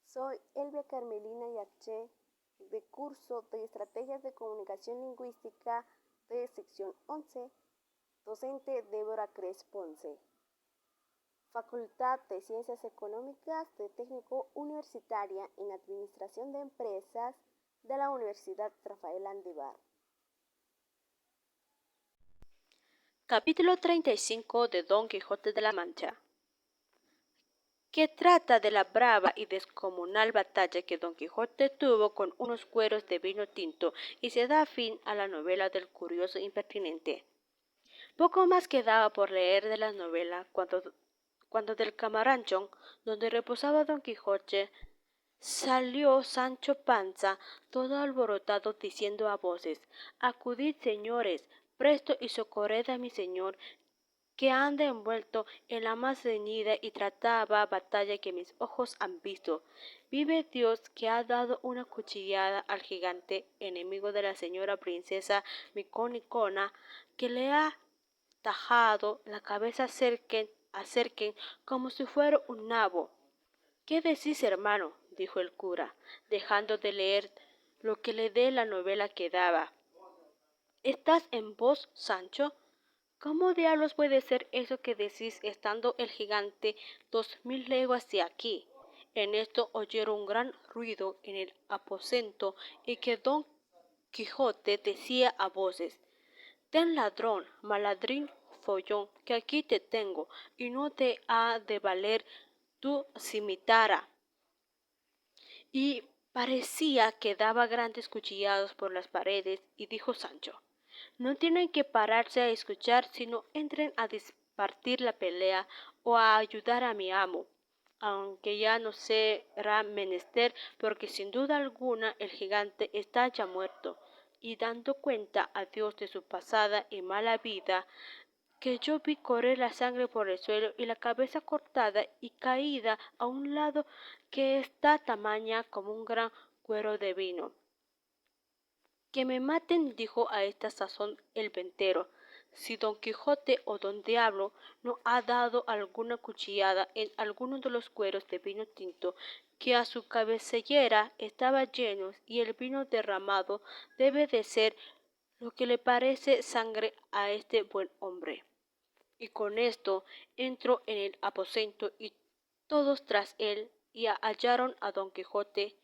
Soy Elvia Carmelina Yarché, de curso de Estrategias de Comunicación Lingüística de sección 11, docente Débora Cres Ponce, Facultad de Ciencias Económicas de Técnico Universitaria en Administración de Empresas de la Universidad Rafael Andívar. Capítulo 35 de Don Quijote de la Mancha, que trata de la brava y descomunal batalla que Don Quijote tuvo con unos cueros de vino tinto, y se da fin a la novela del curioso impertinente. Poco más quedaba por leer de la novela cuando del camaranchón donde reposaba Don Quijote salió Sancho Panza todo alborotado, diciendo a voces: «Acudid, señores, presto y socorred a mi señor, que anda envuelto en la más reñida y tratada batalla que mis ojos han visto. Vive Dios, que ha dado una cuchillada al gigante, enemigo de la señora princesa Micomicona, que le ha tajado la cabeza a cerquen como si fuera un nabo». «¿Qué decís, hermano?», dijo el cura, dejando de leer lo que le dé la novela que daba. «¿Estás en vos, Sancho? ¿Cómo diablos puede ser eso que decís, estando el gigante 2000 leguas de aquí?» En esto oyeron un gran ruido en el aposento, y que Don Quijote decía a voces: «Ten, ladrón, malandrín, follón, que aquí te tengo, y no te ha de valer tu cimitarra». Y parecía que daba grandes cuchilladas por las paredes, y dijo Sancho: «No tienen que pararse a escuchar, sino entren a dispartir la pelea o a ayudar a mi amo, aunque ya no será menester, porque sin duda alguna el gigante está ya muerto, y dando cuenta a Dios de su pasada y mala vida, que yo vi correr la sangre por el suelo y la cabeza cortada y caída a un lado, que está tamaña como un gran cuero de vino». «Que me maten», dijo a esta sazón el ventero, «si Don Quijote o Don Diablo no ha dado alguna cuchillada en alguno de los cueros de vino tinto que a su cabecellera estaba llenos, y el vino derramado debe de ser lo que le parece sangre a este buen hombre». Y con esto entró en el aposento, y todos tras él, y hallaron a Don Quijote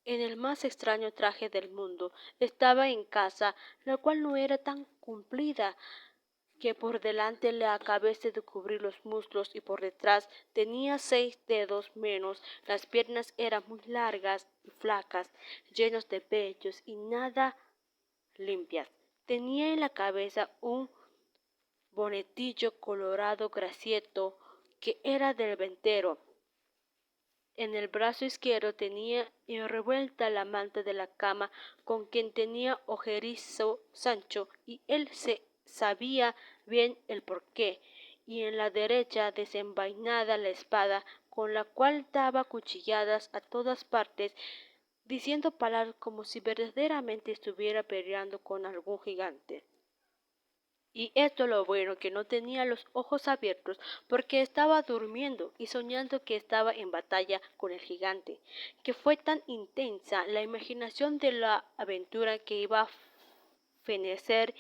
en el más extraño traje del mundo. Estaba en casa, la cual no era tan cumplida, que por delante le acabase de cubrir los muslos, y por detrás tenía 6 dedos menos. Las piernas eran muy largas y flacas, llenas de vellos y nada limpias. Tenía en la cabeza un bonetillo colorado gracieto, que era del ventero. En el brazo izquierdo tenía revuelta la manta de la cama, con quien tenía ojerizo Sancho, y él se sabía bien el porqué, y en la derecha desenvainada la espada, con la cual daba cuchilladas a todas partes, diciendo palabras como si verdaderamente estuviera peleando con algún gigante. Y esto lo bueno, que no tenía los ojos abiertos, porque estaba durmiendo y soñando que estaba en batalla con el gigante, que fue tan intensa la imaginación de la aventura que iba a fenecer,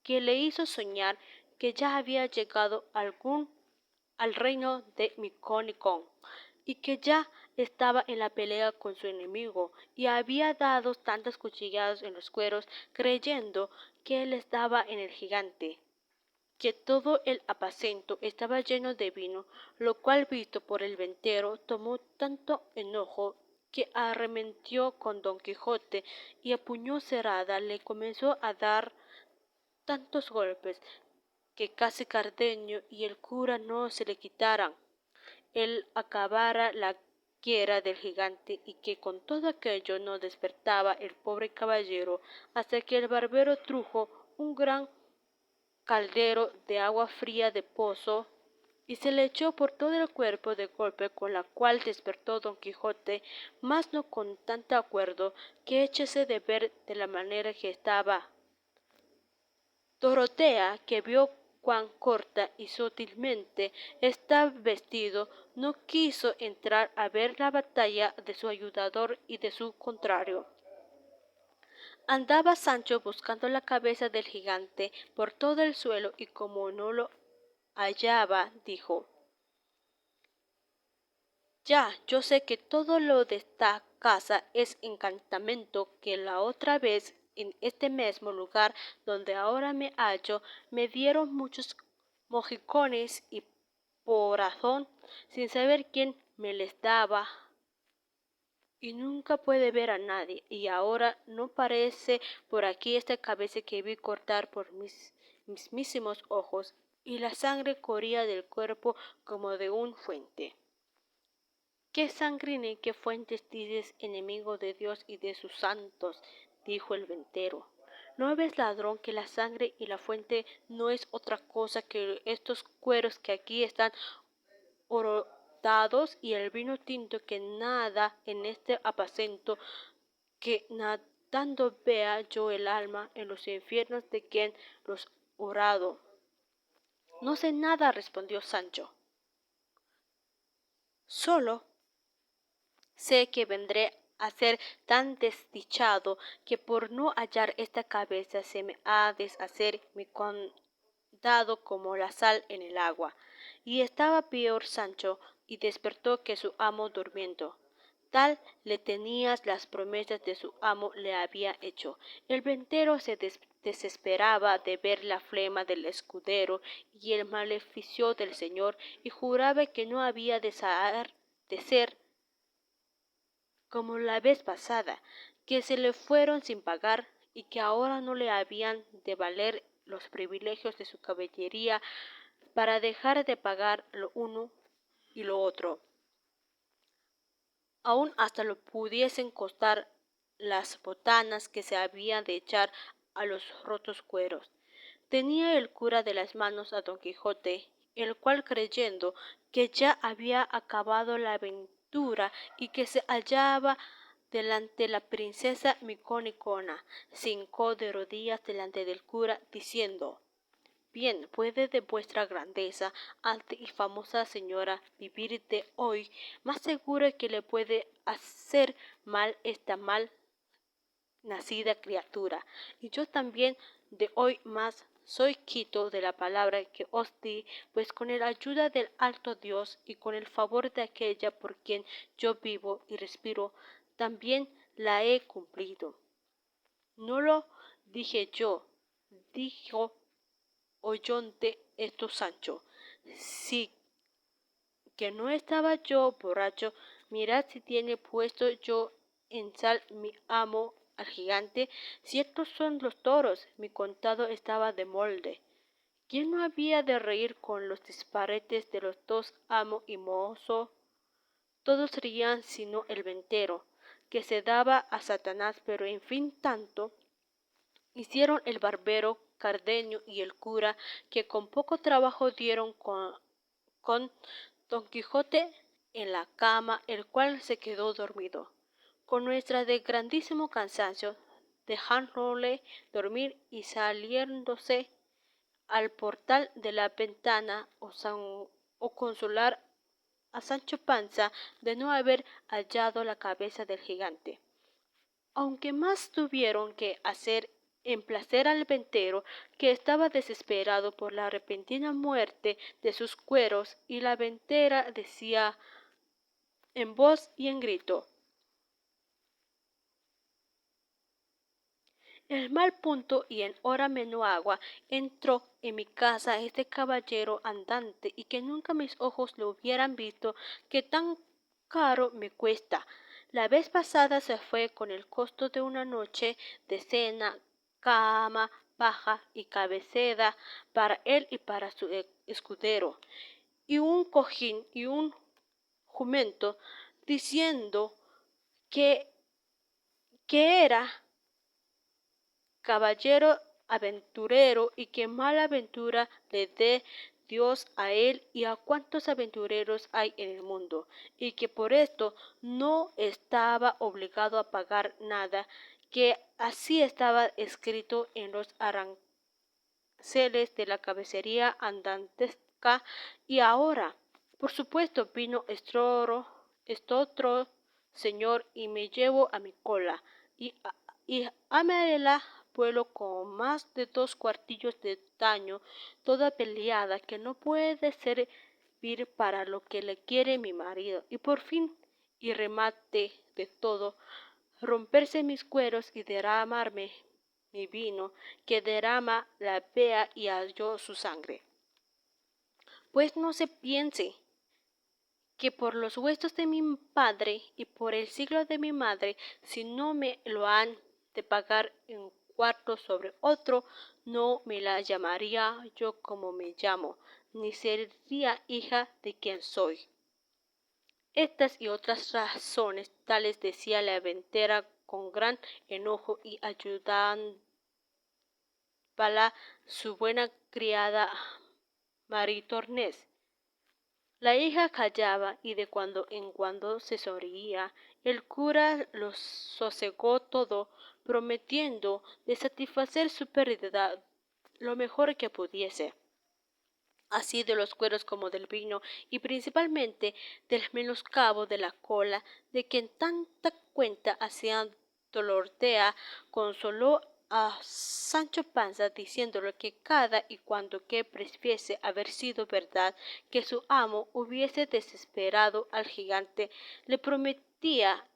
que le hizo soñar que ya había llegado al reino de Micomicón, y que ya estaba en la pelea con su enemigo, y había dado tantas cuchilladas en los cueros, creyendo que él estaba en el gigante, que todo el aposento estaba lleno de vino, lo cual, visto por el ventero, tomó tanto enojo, que arremetió con Don Quijote, y a puño cerrada le comenzó a dar tantos golpes, que casi Cardenio y el cura no se le quitaran. Él acabara la quiera del gigante, y que con todo aquello no despertaba el pobre caballero, hasta que el barbero trujo un gran caldero de agua fría de pozo, y se le echó por todo el cuerpo de golpe, con la cual despertó Don Quijote, mas no con tanto acuerdo, que échese de ver de la manera que estaba. Dorotea, que vio cuán corta y sutilmente está vestido, no quiso entrar a ver la batalla de su ayudador y de su contrario. Andaba Sancho buscando la cabeza del gigante por todo el suelo y como no lo hallaba, dijo: Ya, yo sé que todo lo de esta casa es encantamento, que la otra vez en este mismo lugar donde ahora me hallo me dieron muchos mojicones y por razón, sin saber quién me les daba, y nunca puede ver a nadie, y ahora no parece por aquí esta cabeza que vi cortar por mis mismísimos ojos, y la sangre corría del cuerpo como de un fuente. ¿Qué sangre ni qué fuentes dices, enemigo de Dios y de sus santos? Dijo el ventero. ¿No ves, ladrón, que la sangre y la fuente no es otra cosa que estos cueros que aquí están orodados y el vino tinto que nada en este aposento, que nadando vea yo el alma en los infiernos de quien los orado? No sé nada, respondió Sancho. Solo sé que vendré a ser tan desdichado que por no hallar esta cabeza se me ha de hacer mi condado como la sal en el agua. Y estaba peor Sancho, y despertó que su amo durmiendo. Tal le tenías las promesas de su amo le había hecho. El ventero se desesperaba de ver la flema del escudero y el maleficio del señor, y juraba que no había de ser como la vez pasada, que se le fueron sin pagar y que ahora no le habían de valer los privilegios de su caballería para dejar de pagar lo uno y lo otro, aun hasta lo pudiesen costar las botanas que se habían de echar a los rotos cueros. Tenía el cura de las manos a don Quijote, el cual, creyendo que ya había acabado la aventura y que se hallaba delante la princesa Micónicona, se hincó de rodillas delante del cura, diciendo: Bien puede de vuestra grandeza, alta y famosa señora, vivir de hoy más segura que le puede hacer mal esta mal nacida criatura, y yo también de hoy más soy quito de la palabra que os di, pues con la ayuda del alto Dios y con el favor de aquella por quien yo vivo y respiro, también la he cumplido. No lo dije yo, dijo oyonte esto Sancho, sí que no estaba yo borracho, mirad si tiene puesto yo en sal mi amo al gigante, ciertos son los toros, mi contado estaba de molde. ¿Quién no había de reír con los disparates de los dos amo y mozo? Todos reían sino el ventero, que se daba a Satanás, pero en fin tanto hicieron el barbero, Cardenio y el cura, que con poco trabajo dieron con don Quijote en la cama, el cual se quedó dormido. Con nuestra de grandísimo cansancio, dejándole dormir y saliéndose al portal de la ventana o consolar a Sancho Panza de no haber hallado la cabeza del gigante. Aunque más tuvieron que hacer en placer al ventero, que estaba desesperado por la repentina muerte de sus cueros, y la ventera decía en voz y en grito: El mal punto y en hora menguada entró en mi casa este caballero andante, y que nunca mis ojos le hubieran visto, que tan caro me cuesta. La vez pasada se fue con el costo de una noche de cena, cama, paja y cabecera para él y para su escudero, y un cojín y un jumento, diciendo que, que era caballero aventurero y que mala ventura le dé Dios a él y a cuantos aventureros hay en el mundo, y que por esto no estaba obligado a pagar nada, que así estaba escrito en los anaceles de la caballería andantesca, y ahora, por supuesto, vino este otro señor y me llevo a mi cola, y Amarela vuelo con más de 2 cuartillos de daño, toda peleada, que no puede servir para lo que le quiere mi marido, y por fin, y remate de todo, romperse mis cueros y derramarme mi vino, que derrama la vea y halló su sangre. Pues no se piense que por los huesos de mi padre y por el siglo de mi madre, si no me lo han de pagar en cuarto sobre otro, no me la llamaría yo como me llamo, ni sería hija de quien soy. Estas y otras razones tales decía la ventera con gran enojo, y ayudábala su buena criada Maritornes. La hija callaba y de cuando en cuando se sonreía. El cura lo sosegó todo, prometiendo de satisfacer su pérdida lo mejor que pudiese, así de los cueros como del vino, y principalmente del menoscabo de la cola, de que en tanta cuenta hacían Dorotea. Consoló a Sancho Panza diciéndole que cada y cuando que prefiese haber sido verdad que su amo hubiese desesperado al gigante, le prometía,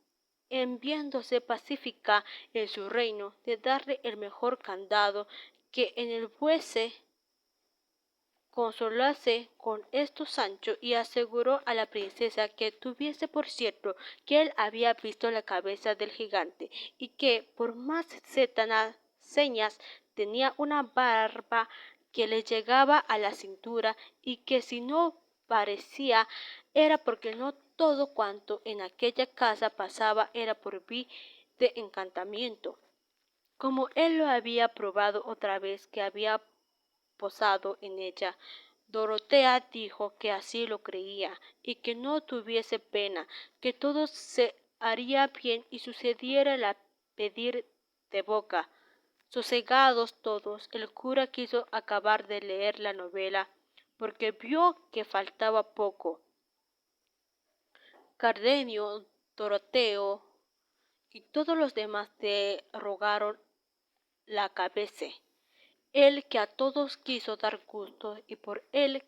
en viéndose pacífica en su reino, de darle el mejor candado que en el fuese. Consolóse con esto Sancho, y aseguró a la princesa que tuviese por cierto que él había visto la cabeza del gigante, y que por más señas tenía una barba que le llegaba a la cintura, y que si no parecía era porque no todo cuanto en aquella casa pasaba era por de encantamiento. Como él lo había probado otra vez que había posado en ella, Dorotea dijo que así lo creía, y que no tuviese pena, que todo se haría bien y sucediera el pedir de boca. Sosegados todos, el cura quiso acabar de leer la novela, porque vio que faltaba poco. Cardenio, Doroteo y todos los demás le rogaron la cabeza. Él que a todos quiso dar gusto, y por el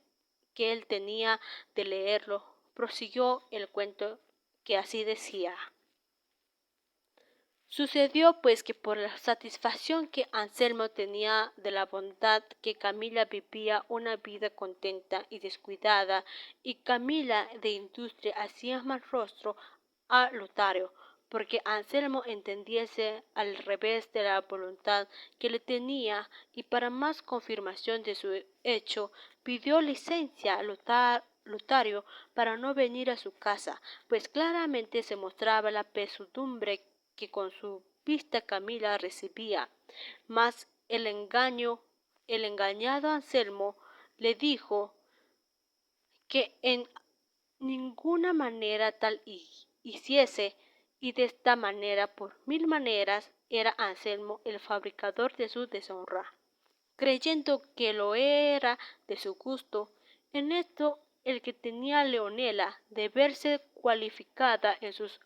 que él tenía de leerlo, prosiguió el cuento, que así decía. Sucedió pues que por la satisfacción que Anselmo tenía de la bondad, que Camila vivía una vida contenta y descuidada, y Camila de industria hacía mal rostro a Lotario, porque Anselmo entendiese al revés de la voluntad que le tenía, y para más confirmación de su hecho, pidió licencia a Lotario para no venir a su casa, pues claramente se mostraba la pesadumbre que con su vista Camila recibía. Mas el engañado Anselmo le dijo que en ninguna manera tal hiciese, y de esta manera por 1000 maneras era Anselmo el fabricador de su deshonra, creyendo que lo era de su gusto. En esto el que tenía Leonela de verse cualificada en sus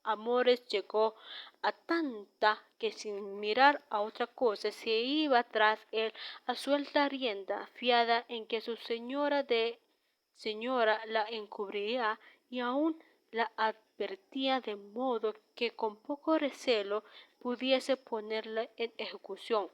amores llegó a tanta que sin mirar a otra cosa se iba tras él a suelta rienda, fiada en que su señora la encubriría, y aun la advertía de modo que con poco recelo pudiese ponerla en ejecución.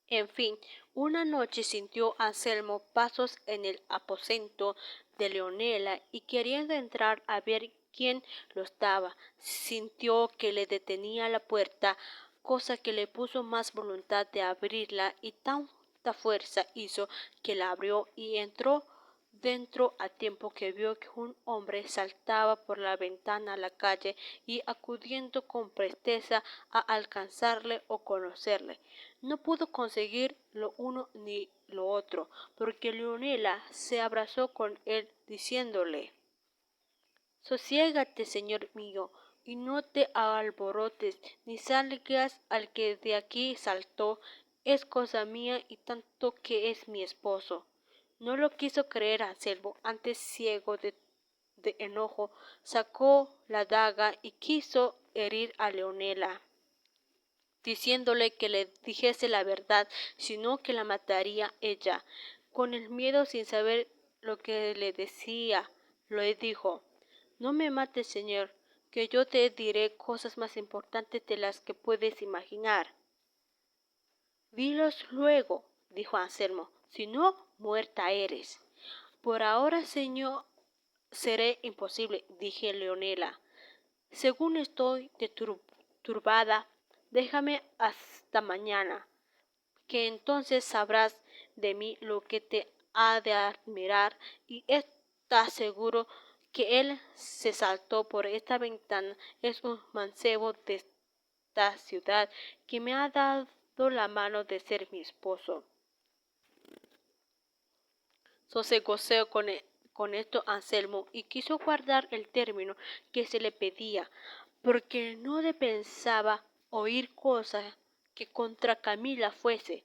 En fin, una noche sintió Anselmo pasos en el aposento de Leonela, y queriendo entrar a ver quién lo estaba, sintió que le detenía la puerta, cosa que le puso más voluntad de abrirla, y tanta fuerza hizo que la abrió y entró dentro a tiempo que vio que un hombre saltaba por la ventana a la calle, y acudiendo con presteza a alcanzarle o conocerle, no pudo conseguir lo uno ni lo otro, porque Leonela se abrazó con él diciéndole: Sosiégate, señor mío, y no te alborotes, ni salgas al que de aquí saltó, es cosa mía y tanto que es mi esposo. No lo quiso creer Anselmo, antes ciego de enojo, sacó la daga y quiso herir a Leonela, diciéndole que le dijese la verdad, sino que la mataría ella. Con el miedo, sin saber lo que le decía, le dijo: No me mates, señor, que yo te diré cosas más importantes de las que puedes imaginar. Dilos luego, dijo Anselmo, si no, muerta eres. Por ahora, señor, seré imposible, dije Leonela. Según estoy turbada, déjame hasta mañana, que entonces sabrás de mí lo que te ha de admirar, y estás seguro que él se saltó por esta ventana es un mancebo de esta ciudad que me ha dado la mano de ser mi esposo. Sosegóse con esto Anselmo y quiso guardar el término que se le pedía, porque no le pensaba oír cosa que contra Camila fuese.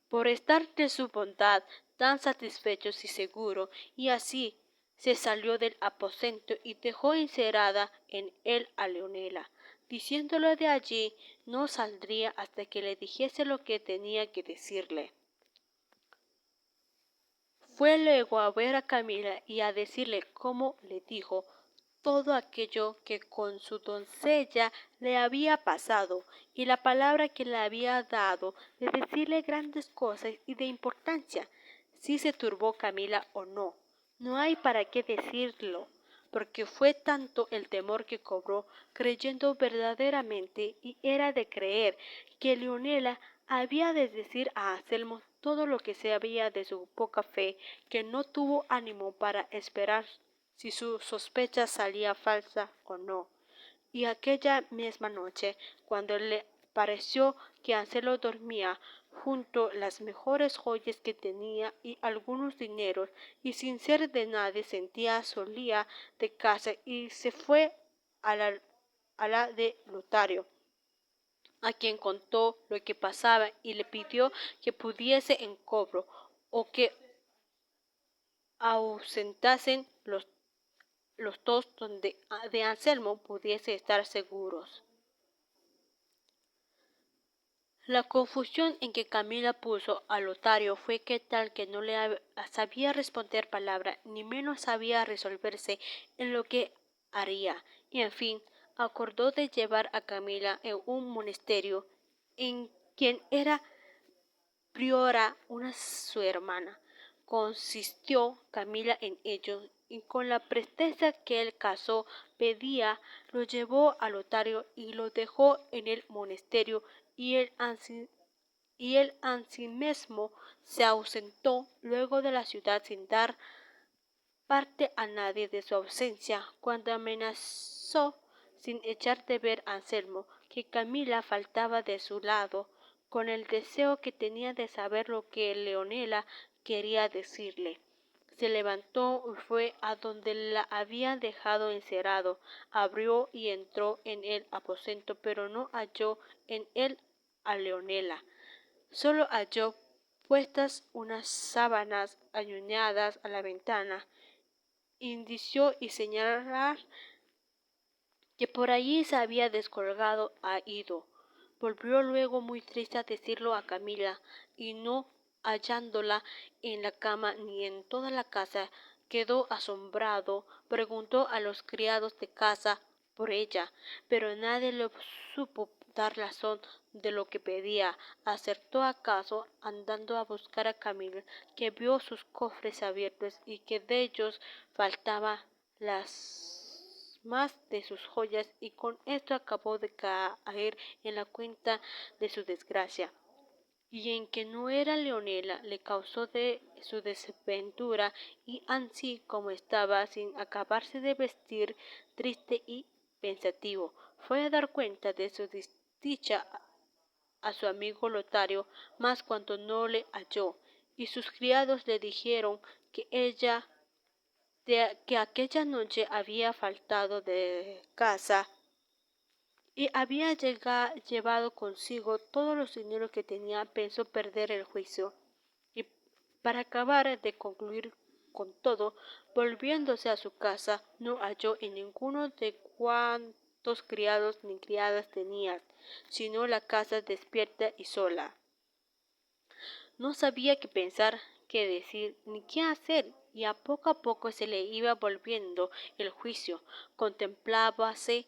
Por estar de su bondad tan satisfecho y seguro, y así se salió del aposento y dejó encerrada en él a Leonela, diciéndole de allí no saldría hasta que le dijese lo que tenía que decirle. Fue luego a ver a Camila y a decirle cómo le dijo todo aquello que con su doncella le había pasado, y la palabra que le había dado de decirle grandes cosas y de importancia. Si se turbó Camila o no, no hay para qué decirlo, porque fue tanto el temor que cobró, creyendo verdaderamente, y era de creer, que Leonela había de decir a Anselmo todo lo que sabía de su poca fe, que no tuvo ánimo para esperar si su sospecha salía falsa o no. Y aquella misma noche, cuando le pareció que Anselmo dormía, junto las mejores joyas que tenía y algunos dineros, y sin ser de nadie sentía solía de casa, y se fue a la de Lotario, a quien contó lo que pasaba y le pidió que pudiese en cobro, o que ausentasen los dos donde de Anselmo pudiese estar seguros. La confusión en que Camila puso a Lotario fue que tal que no le sabía responder palabra, ni menos sabía resolverse en lo que haría, y en fin acordó de llevar a Camila en un monasterio, en quien era priora una su hermana. Consistió Camila en ello, y con la presteza que el caso pedía, lo llevó a Lotario y lo dejó en el monasterio, y él ansimesmo se ausentó luego de la ciudad sin dar parte a nadie de su ausencia, cuando amenazó sin echar de ver a Anselmo que Camila faltaba de su lado, con el deseo que tenía de saber lo que Leonela quería decirle. Se levantó y fue a donde la había dejado encerrado, abrió y entró en el aposento, pero no halló en él a Leonela. Solo halló puestas unas sábanas añuñadas a la ventana, indició y señalar que por allí se había descolgado a ido. Volvió luego muy triste a decirlo a Camila, y no hallándola en la cama ni en toda la casa, quedó asombrado, preguntó a los criados de casa por ella, pero nadie le supo dar razón de lo que pedía. Acertó acaso, andando a buscar a Camila, que vio sus cofres abiertos y que de ellos faltaba las más de sus joyas, y con esto acabó de caer en la cuenta de su desgracia, y en que no era Leonela le causó de su desventura, y ansí como estaba sin acabarse de vestir, triste y pensativo, fue a dar cuenta de su desdicha a su amigo Lotario, mas cuando no le halló, y sus criados le dijeron que que aquella noche había faltado de casa, y había llevado consigo todos los dineros que tenía, pensó perder el juicio, y para acabar de concluir con todo, volviéndose a su casa, no halló en ninguno de cuantos criados ni criadas tenía, sino la casa despierta y sola. No sabía qué pensar, qué decir, ni qué hacer, y a poco se le iba volviendo el juicio. Contemplábase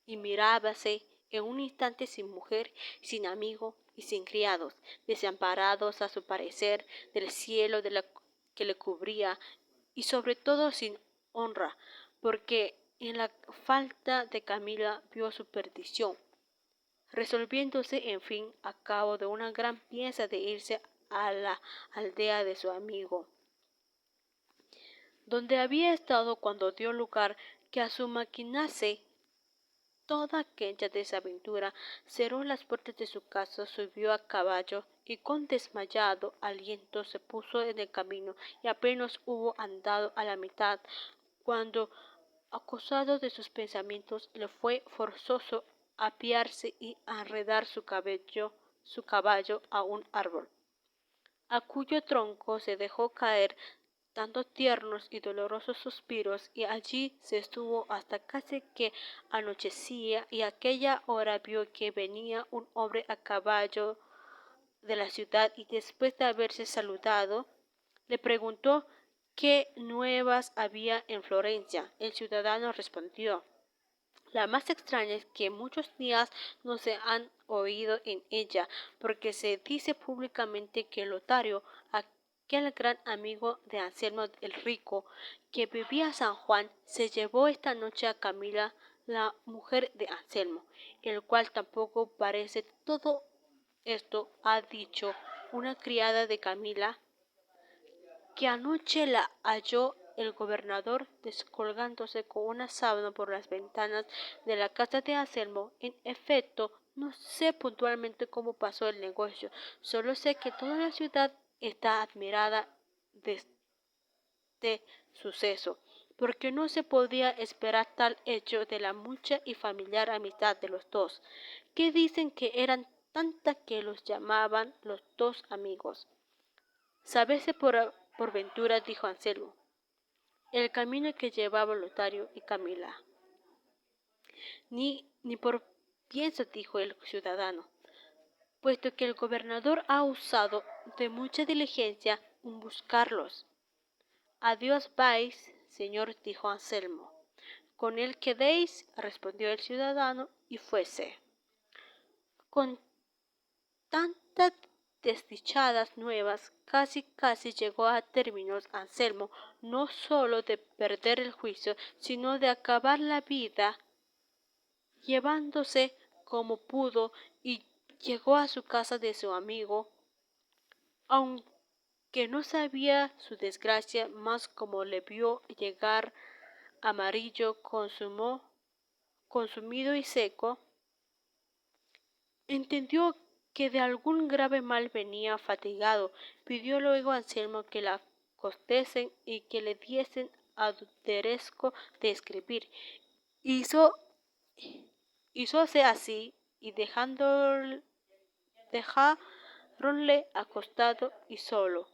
y mirábase en un instante sin mujer, sin amigo y sin criados, desamparados a su parecer del cielo que le cubría, y sobre todo sin honra, porque en la falta de Camila vio su perdición, resolviéndose en fin a cabo de una gran pieza de irse a la aldea de su amigo, donde había estado cuando dio lugar que a su maquinase toda aquella desaventura. Cerró las puertas de su casa, subió a caballo y con desmayado aliento se puso en el camino, y apenas hubo andado a la mitad cuando, acosado de sus pensamientos, le fue forzoso apearse y enredar su caballo a un árbol, a cuyo tronco se dejó caer dando tiernos y dolorosos suspiros, y allí se estuvo hasta casi que anochecía, y a aquella hora vio que venía un hombre a caballo de la ciudad, y después de haberse saludado, le preguntó qué nuevas había en Florencia. El ciudadano respondió: la más extraña es que muchos días no se han oído en ella, porque se dice públicamente que Lotario, aquel gran amigo de Anselmo el Rico, que vivía en San Juan, se llevó esta noche a Camila, la mujer de Anselmo, el cual tampoco parece. Todo esto ha dicho una criada de Camila, que anoche la halló el gobernador descolgándose con una sábana por las ventanas de la casa de Anselmo. En efecto, no sé puntualmente cómo pasó el negocio, solo sé que toda la ciudad está admirada de este suceso, porque no se podía esperar tal hecho de la mucha y familiar amistad de los dos, que dicen que eran tanta que los llamaban los dos amigos. Sábese por ventura, dijo Anselmo, el camino que llevaba Lotario y Camila. Ni por pienso, dijo el ciudadano, puesto que el gobernador ha usado de mucha diligencia en buscarlos. Adiós vais, señor, dijo Anselmo. Con él quedéis, respondió el ciudadano, y fuese. Con tantas desdichadas nuevas, casi llegó a términos Anselmo, no sólo de perder el juicio, sino de acabar la vida, llevándose como pudo, y llegó a su casa de su amigo, aunque no sabía su desgracia, mas como le vio llegar amarillo, consumido y seco, entendió que de algún grave mal venía fatigado. Pidió luego a Anselmo que la acostesen y que le diesen aderezco de escribir. Hízose así, y dejáronle acostado y solo,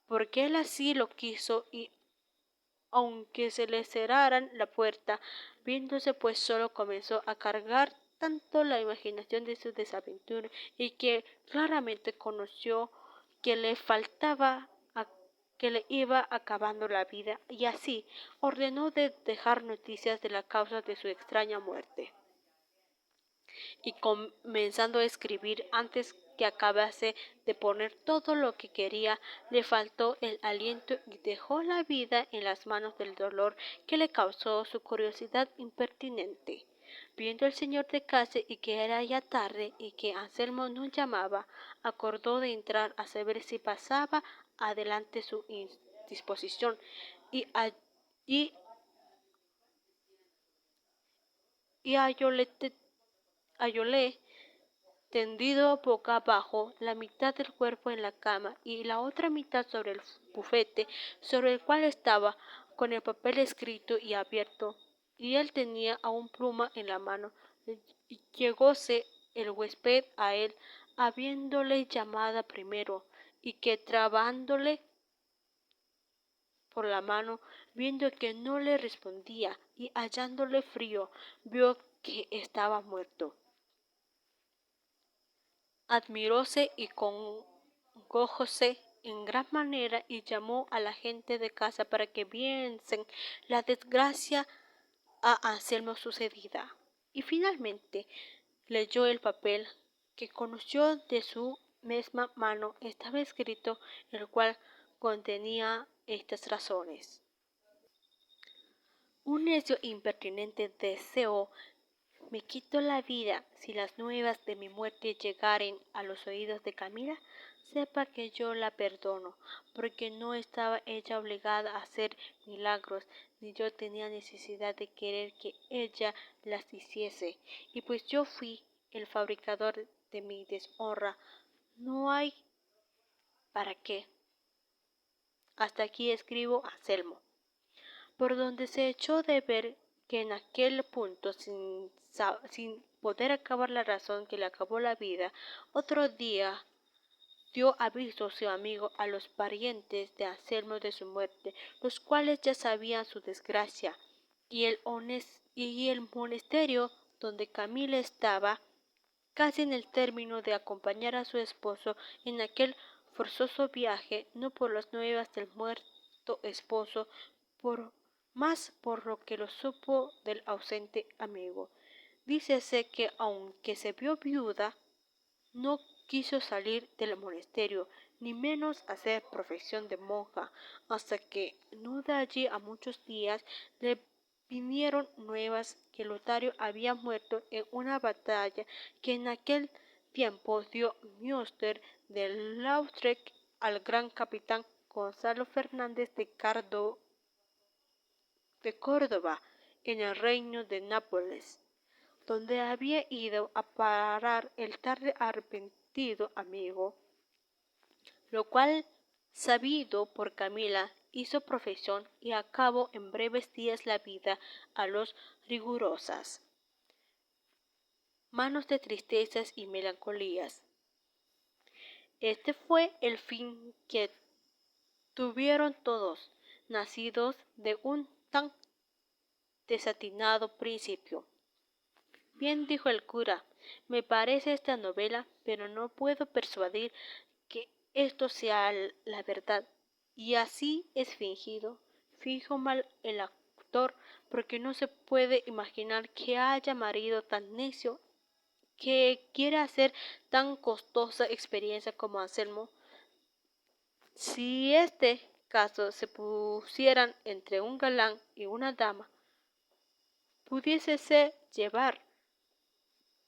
porque él así lo quiso, y aunque se le cerraran la puerta, viéndose pues solo, comenzó a cargar tanto la imaginación de su desaventura, y que claramente conoció que le faltaba, que le iba acabando la vida, y así ordenó de dejar noticias de la causa de su extraña muerte. Y comenzando a escribir, antes que acabase de poner todo lo que quería, le faltó el aliento y dejó la vida en las manos del dolor que le causó su curiosidad impertinente. Viendo el señor de casa y que era ya tarde y que Anselmo no llamaba, acordó de entrar a saber si pasaba adelante su indisposición, y hallóle tendido boca abajo, la mitad del cuerpo en la cama y la otra mitad sobre el bufete, sobre el cual estaba, con el papel escrito y abierto, y él tenía aún pluma en la mano, y llegóse el huésped a él, habiéndole llamada primero, y que trabándole por la mano, viendo que no le respondía, y hallándole frío, vio que estaba muerto. Admiróse y congojóse en gran manera, y llamó a la gente de casa para que viesen la desgracia a Anselmo sucedida. Y finalmente leyó el papel, que conoció de su misma mano estaba escrito, el cual contenía estas razones: un necio impertinente deseo me quito la vida. Si las nuevas de mi muerte llegaren a los oídos de Camila, sepa que yo la perdono, porque no estaba ella obligada a hacer milagros, ni yo tenía necesidad de querer que ella las hiciese. Y pues yo fui el fabricador de mi deshonra, no hay para qué. Hasta aquí escribo a Anselmo. Por donde se echó de ver que en aquel punto, sin poder acabar la razón que le acabó la vida, otro día dio aviso su amigo a los parientes de Anselmo de su muerte, los cuales ya sabían su desgracia, y el monasterio donde Camila estaba, casi en el término de acompañar a su esposo en aquel forzoso viaje, no por las nuevas del muerto esposo, por más por lo que lo supo del ausente amigo. Dícese que aunque se vio viuda, no quiso salir del monasterio, ni menos hacer profesión de monja, hasta que, no de allí a muchos días, le vinieron nuevas que Lotario había muerto en una batalla que en aquel tiempo dio Münster de Lautrec al gran capitán Gonzalo Fernández de Córdoba, en el reino de Nápoles, donde había ido a parar el tarde arrepentido amigo, lo cual, sabido por Camila, hizo profesión y acabó en breves días la vida a los rigurosas manos de tristezas y melancolías. Este fue el fin que tuvieron todos, nacidos de un tan desatinado principio. Bien, dijo el cura, me parece esta novela, pero no puedo persuadir que esto sea la verdad, y así es fingido. Fijo mal el actor, porque no se puede imaginar que haya marido tan necio que quiera hacer tan costosa experiencia como Anselmo. Si este caso se pusieran entre un galán y una dama, pudiésese llevar,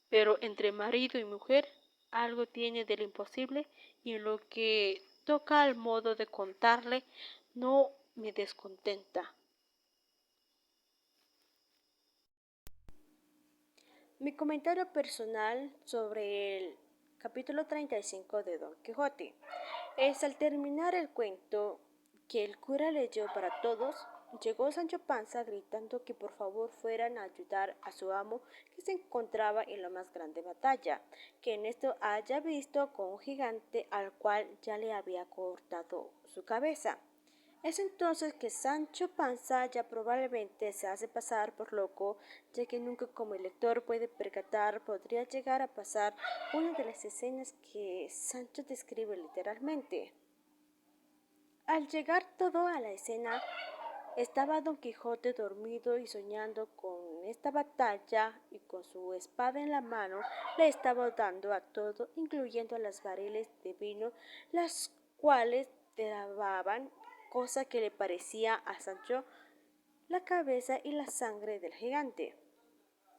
pero entre marido y mujer algo tiene del imposible, y en lo que toca al modo de contarle no me descontenta. Mi comentario personal sobre el capítulo 35 de Don Quijote es: al terminar el cuento que el cura leyó para todos, llegó Sancho Panza gritando que por favor fueran a ayudar a su amo, que se encontraba en la más grande batalla, que en esto haya visto con un gigante al cual ya le había cortado su cabeza. Es entonces que Sancho Panza ya probablemente se hace pasar por loco, ya que nunca, como el lector puede percatar, podría llegar a pasar una de las escenas que Sancho describe literalmente. Al llegar todo a la escena, estaba Don Quijote dormido y soñando con esta batalla, y con su espada en la mano le estaba dando a todo, incluyendo a las barriles de vino, las cuales derramaban, cosa que le parecía a Sancho, la cabeza y la sangre del gigante.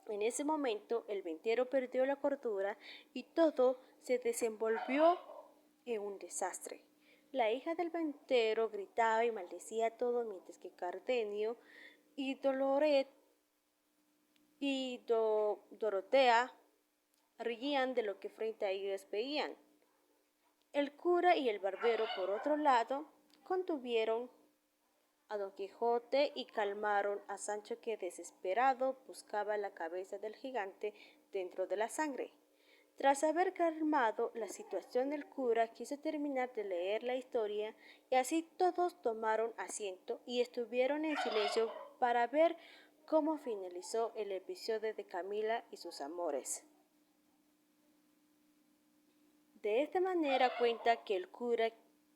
En ese momento el ventero perdió la cordura y todo se desenvolvió en un desastre. La hija del ventero gritaba y maldecía todo, mientras que Cardenio y Doloret y Dorotea reían de lo que frente a ellos veían. El cura y el barbero, por otro lado, contuvieron a Don Quijote y calmaron a Sancho, que desesperado buscaba la cabeza del gigante dentro de la sangre. Tras haber calmado la situación, el cura quiso terminar de leer la historia y así todos tomaron asiento y estuvieron en silencio para ver cómo finalizó el episodio de Camila y sus amores. De esta manera cuenta que el cura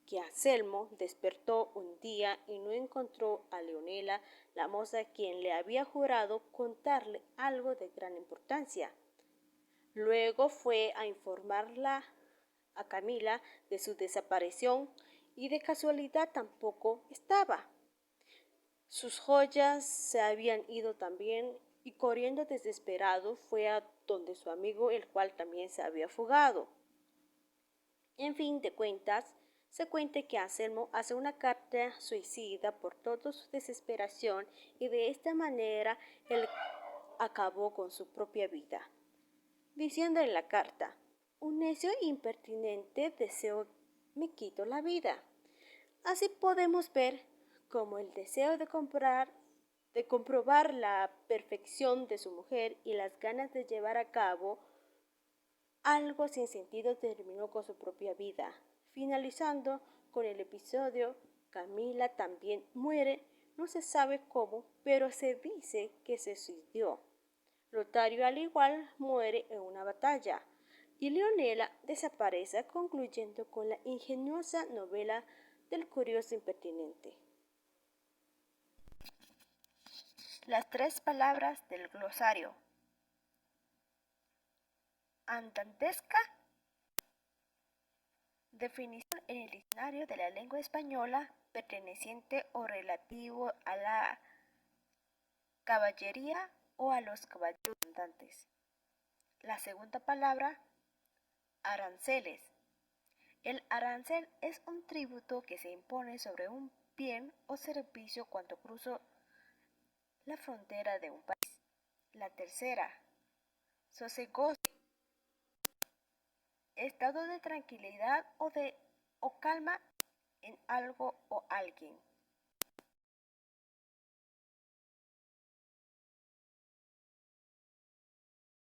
que Anselmo despertó un día y no encontró a Leonela, la moza quien le había jurado contarle algo de gran importancia. Luego fue a informarla a Camila de su desaparición y de casualidad tampoco estaba. Sus joyas se habían ido también y corriendo desesperado fue a donde su amigo, el cual también se había fugado. En fin de cuentas, se cuenta que Anselmo hace una carta suicida por toda su desesperación y de esta manera él acabó con su propia vida, diciendo en la carta: un necio impertinente deseo me quito la vida. Así podemos ver cómo el deseo de comprobar la perfección de su mujer y las ganas de llevar a cabo algo sin sentido terminó con su propia vida. Finalizando con el episodio, Camila también muere, no se sabe cómo, pero se dice que se suicidó. Lotario al igual muere en una batalla y Leonela desaparece, concluyendo con la ingeniosa novela del curioso impertinente. Las 3 palabras del glosario. Andantesca. Definición en el diccionario de la lengua española: perteneciente o relativo a la caballería o a los caballeros andantes. La segunda palabra, aranceles. El arancel es un tributo que se impone sobre un bien o servicio cuando cruza la frontera de un país. La tercera, sosegoso. Estado de tranquilidad o calma en algo o alguien.